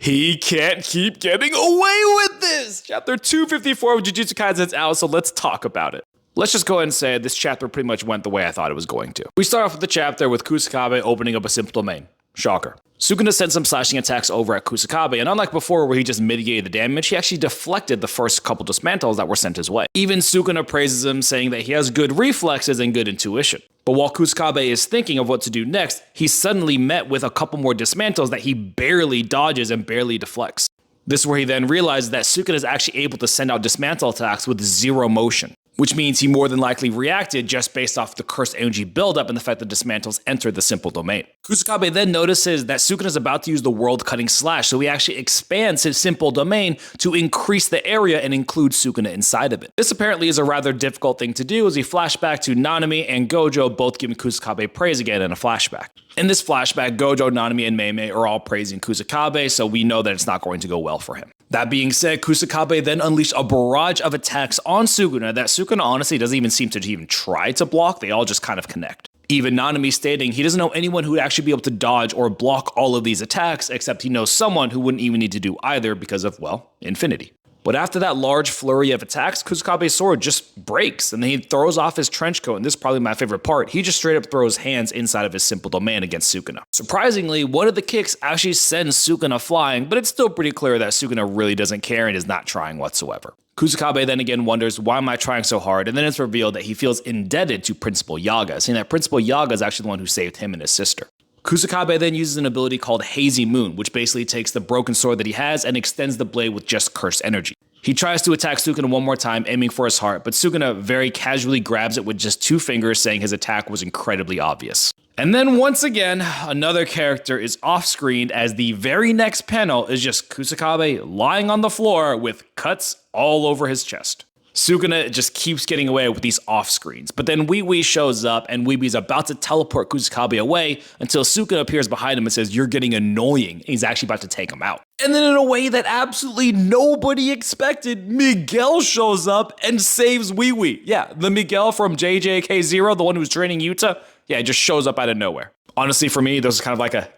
He can't keep getting away with this! Chapter 254 of Jujutsu Kaisen's out, so let's talk about it. Let's just go ahead and say this chapter pretty much went the way I thought it was going to. We start off with the chapter with Kusakabe opening up a simple domain. Shocker. Sukuna sent some slashing attacks over at Kusakabe, and unlike before where he just mitigated the damage, he actually deflected the first couple dismantles that were sent his way. Even Sukuna praises him, saying that he has good reflexes and good intuition. But while Kusakabe is thinking of what to do next, he's suddenly met with a couple more dismantles that he barely dodges and barely deflects. This is where he then realizes that Sukuna is actually able to send out dismantle attacks with zero motion, which means he more than likely reacted just based off the cursed energy buildup and the fact that dismantles entered the simple domain. Kusakabe then notices that Sukuna is about to use the world-cutting slash, so he actually expands his simple domain to increase the area and include Sukuna inside of it. This apparently is a rather difficult thing to do as we flash back to Nanami and Gojo both giving Kusakabe praise again in a flashback. In this flashback, Gojo, Nanami, and Meimei are all praising Kusakabe, so we know that it's not going to go well for him. That being said, Kusakabe then unleashed a barrage of attacks on Sukuna that Sukuna honestly doesn't even seem to even try to block, they all just kind of connect. Even Nanami stating he doesn't know anyone who would actually be able to dodge or block all of these attacks, except he knows someone who wouldn't even need to do either because of, well, infinity. But after that large flurry of attacks, Kusakabe's sword just breaks, and then he throws off his trench coat, and this is probably my favorite part. He just straight up throws hands inside of his simple domain against Sukuna. Surprisingly, one of the kicks actually sends Sukuna flying, but it's still pretty clear that Sukuna really doesn't care and is not trying whatsoever. Kusakabe then again wonders, why am I trying so hard? And then it's revealed that he feels indebted to Principal Yaga, saying that Principal Yaga is actually the one who saved him and his sister. Kusakabe then uses an ability called Hazy Moon, which basically takes the broken sword that he has and extends the blade with just cursed energy. He tries to attack Sukuna one more time, aiming for his heart, but Sukuna very casually grabs it with just 2 fingers, saying his attack was incredibly obvious. And then once again, another character is off-screened as the very next panel is just Kusakabe lying on the floor with cuts all over his chest. Sukuna just keeps getting away with these off-screens, but then Wee Wee shows up and Wee Wee's about to teleport Kusakabe away until Sukuna appears behind him and says, "You're getting annoying," and he's actually about to take him out. And then in a way that absolutely nobody expected, Miguel shows up and saves Wee Wee. Yeah, the Miguel from JJK254, the one who's training Yuta, yeah, just shows up out of nowhere. Honestly, for me, this is kind of like a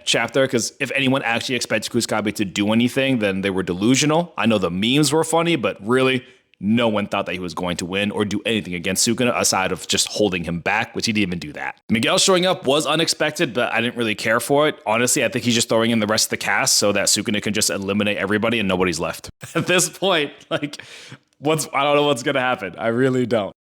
chapter, because if anyone actually expects Kusakabe to do anything, then they were delusional. I know the memes were funny, but really, no one thought that he was going to win or do anything against Sukuna aside of just holding him back, which he didn't even do that. Miguel showing up was unexpected, but I didn't really care for it. Honestly, I think he's just throwing in the rest of the cast so that Sukuna can just eliminate everybody and nobody's left. At this point, like, I don't know what's going to happen. I really don't.